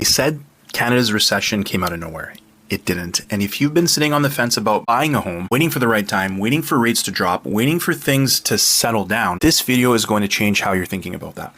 They said Canada's recession came out of nowhere. It didn't. And if you've been sitting on the fence about buying a home, waiting for the right time, waiting for rates to drop, waiting for things to settle down, this video is going to change how you're thinking about that.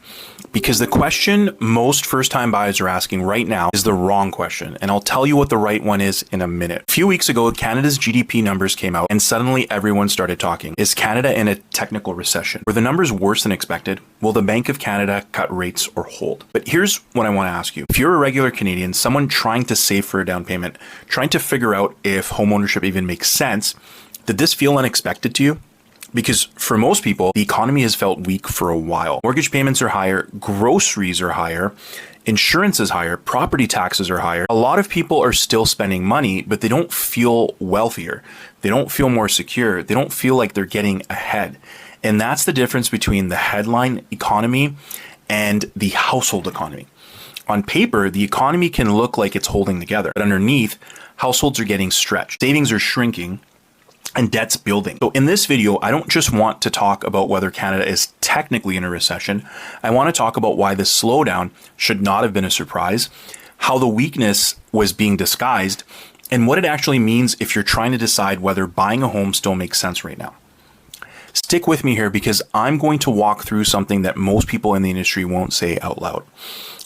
Because the question most first-time buyers are asking right now is the wrong question. And I'll tell you what the right one is in a minute. A few weeks ago, Canada's GDP numbers came out and suddenly everyone started talking. Is Canada in a technical recession? Were the numbers worse than expected? Will the Bank of Canada cut rates or hold? But here's what I want to ask you. If you're a regular Canadian, someone trying to save for a down payment, trying to figure out if homeownership even makes sense, did this feel unexpected to you? Because for most people, the economy has felt weak for a while. Mortgage payments are higher, groceries are higher, insurance is higher, property taxes are higher. A lot of people are still spending money, but they don't feel wealthier. They don't feel more secure. They don't feel like they're getting ahead. And that's the difference between the headline economy and the household economy. On paper, the economy can look like it's holding together, but underneath, households are getting stretched. Savings are shrinking and debt's building. So in this video, I don't just want to talk about whether Canada is technically in a recession. I want to talk about why this slowdown should not have been a surprise, how the weakness was being disguised, and what it actually means if you're trying to decide whether buying a home still makes sense right now. Stick with me here because I'm going to walk through something that most people in the industry won't say out loud.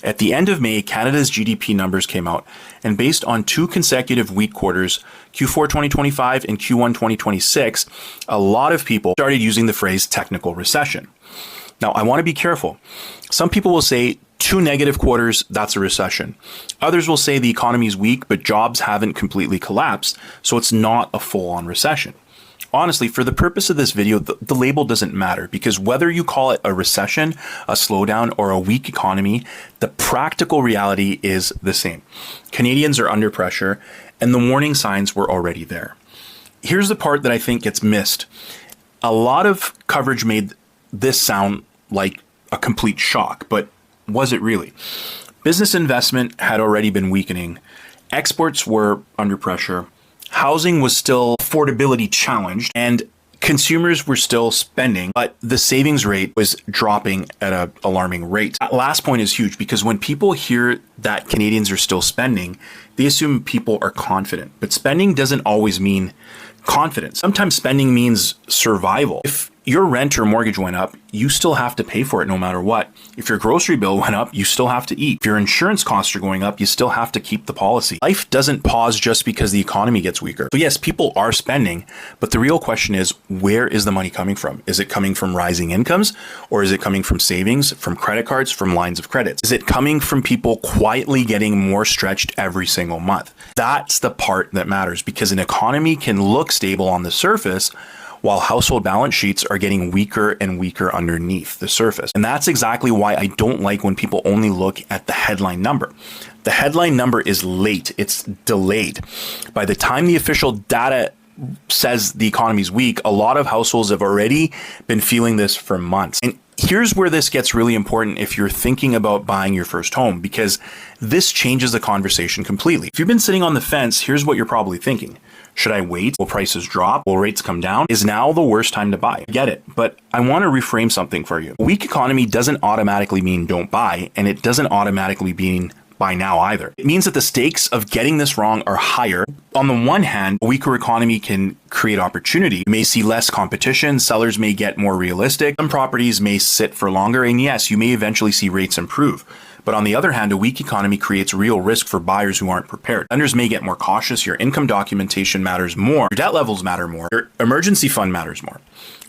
At the end of May, Canada's GDP numbers came out, and based on 2 consecutive weak quarters, Q4 2025 and Q1 2026, a lot of people started using the phrase technical recession. Now, I want to be careful. Some people will say 2 negative quarters, that's a recession. Others will say the economy is weak, but jobs haven't completely collapsed, so it's not a full-on recession. Honestly, for the purpose of this video, the label doesn't matter because whether you call it a recession, a slowdown, or a weak economy, the practical reality is the same. Canadians are under pressure and the warning signs were already there. Here's the part that I think gets missed. A lot of coverage made this sound like a complete shock, but was it really? Business investment had already been weakening. Exports were under pressure. Housing was still affordability challenged and consumers were still spending, but the savings rate was dropping at an alarming rate. That last point is huge because when people hear that Canadians are still spending, they assume people are confident, but spending doesn't always mean confidence. Sometimes spending means survival. If your rent or mortgage went up, you still have to pay for it no matter what. If your grocery bill went up, you still have to eat. If your insurance costs are going up, you still have to keep the policy. Life doesn't pause just because the economy gets weaker. So yes, people are spending, but the real question is, where is the money coming from? Is it coming from rising incomes, or is it coming from savings, from credit cards, from lines of credit? Is it coming from people quietly getting more stretched every single month? That's the part that matters because an economy can look stable on the surface, while household balance sheets are getting weaker and weaker underneath the surface. And that's exactly why I don't like when people only look at the headline number. The headline number is late, it's delayed. By the time the official data says the economy's weak, a lot of households have already been feeling this for months. And here's where this gets really important if you're thinking about buying your first home, because this changes the conversation completely. If you've been sitting on the fence, here's what you're probably thinking. Should I wait? Will prices drop? Will rates come down? Is now the worst time to buy? I get it, but I want to reframe something for you. A weak economy doesn't automatically mean don't buy, and it doesn't automatically mean buy now either. It means that the stakes of getting this wrong are higher. On the one hand, a weaker economy can create opportunity. You may see less competition, sellers may get more realistic, some properties may sit for longer, and yes, you may eventually see rates improve. But on the other hand, a weak economy creates real risk for buyers who aren't prepared. Lenders may get more cautious, your income documentation matters more, your debt levels matter more, your emergency fund matters more.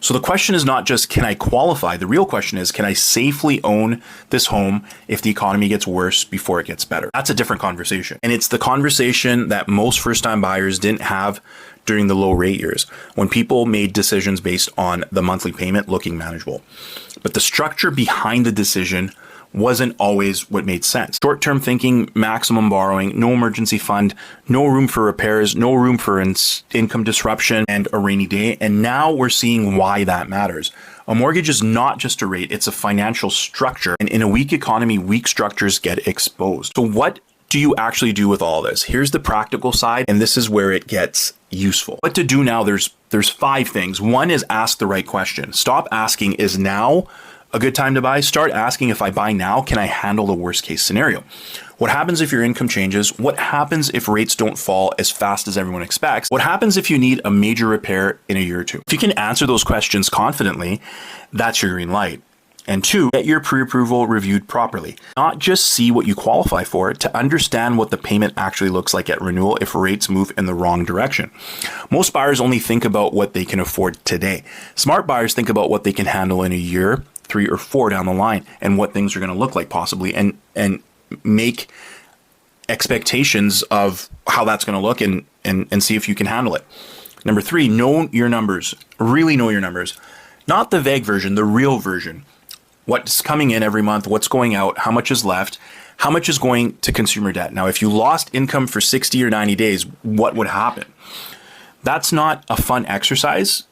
So the question is not just, can I qualify? The real question is, can I safely own this home if the economy gets worse before it gets better? That's a different conversation. And it's the conversation that most first-time buyers didn't have during the low rate years, when people made decisions based on the monthly payment looking manageable. But the structure behind the decision wasn't always what made sense. Short-term thinking, maximum borrowing, no emergency fund, no room for repairs, no room for income disruption, and a rainy day. And now we're seeing why that matters. A mortgage is not just a rate, it's a financial structure. And in a weak economy, weak structures get exposed. So what do you actually do with all this? Here's the practical side, and this is where it gets useful. What to do now, there's 5 things. One is ask the right question. Stop asking, is now a good time to buy? Start asking, if I buy now, can I handle the worst case scenario? What happens if your income changes? What happens if rates don't fall as fast as everyone expects? What happens if you need a major repair in a year or two? If you can answer those questions confidently, that's your green light. And two, get your pre-approval reviewed properly. Not just see what you qualify for, to understand what the payment actually looks like at renewal if rates move in the wrong direction. Most buyers only think about what they can afford today. Smart buyers think about what they can handle in a year, 3 or 4 down the line, and what things are going to look like possibly, and make expectations of how that's going to look and see if you can handle it. Number 3, know your numbers. Really know your numbers. Not the vague version, the real version. What's coming in every month, what's going out, how much is left, how much is going to consumer debt. Now, if you lost income for 60 or 90 days, what would happen? That's not a fun exercise.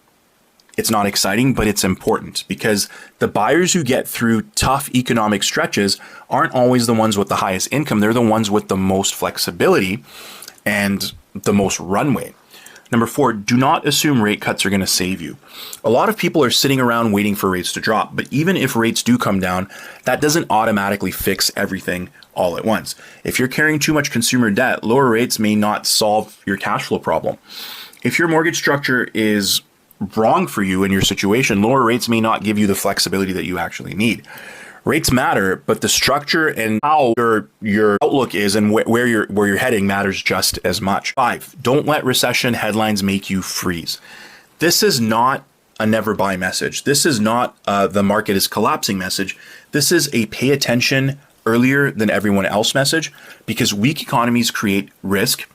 It's not exciting, but it's important, because the buyers who get through tough economic stretches aren't always the ones with the highest income. They're the ones with the most flexibility and the most runway. Number 4, do not assume rate cuts are going to save you. A lot of people are sitting around waiting for rates to drop, but even if rates do come down, that doesn't automatically fix everything all at once. If you're carrying too much consumer debt, lower rates may not solve your cash flow problem. If your mortgage structure is wrong for you in your situation, lower rates may not give you the flexibility that you actually need. Rates matter, but the structure and how your outlook is and where you're heading matters just as much. 5, don't let recession headlines make you freeze. This is not a never buy message. This is not the market is collapsing message. This is a pay attention earlier than everyone else message, because weak economies create risk,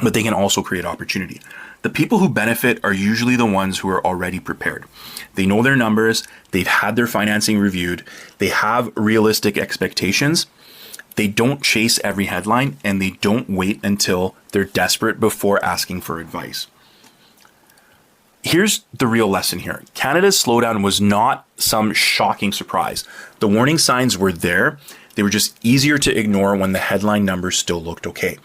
but they can also create opportunity. The people who benefit are usually the ones who are already prepared. They know their numbers, they've had their financing reviewed, they have realistic expectations, they don't chase every headline, and they don't wait until they're desperate before asking for advice. Here's the real lesson here. Canada's slowdown was not some shocking surprise. The warning signs were there. They were just easier to ignore when the headline numbers still looked okay.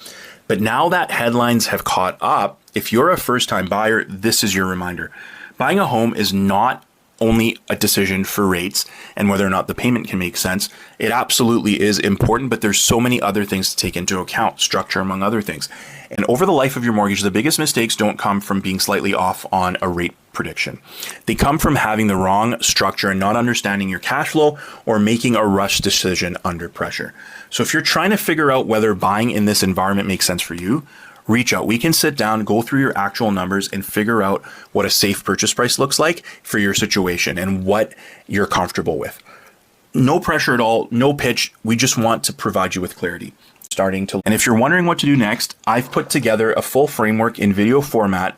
But now that headlines have caught up, if you're a first-time buyer, this is your reminder. Buying a home is not only a decision for rates and whether or not the payment can make sense. It absolutely is important, but there's so many other things to take into account, structure among other things. And over the life of your mortgage, the biggest mistakes don't come from being slightly off on a rate prediction. They come from having the wrong structure and not understanding your cash flow, or making a rush decision under pressure. So if you're trying to figure out whether buying in this environment makes sense for you, reach out. We can sit down, go through your actual numbers, and figure out what a safe purchase price looks like for your situation and what you're comfortable with. No pressure at all, no pitch. We just want to provide you with clarity. And if you're wondering what to do next, I've put together a full framework in video format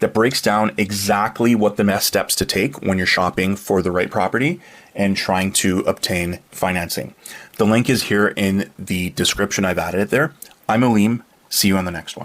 that breaks down exactly what the best steps to take when you're shopping for the right property and trying to obtain financing. The link is here in the description. I've added it there. I'm Aleem. See you on the next one.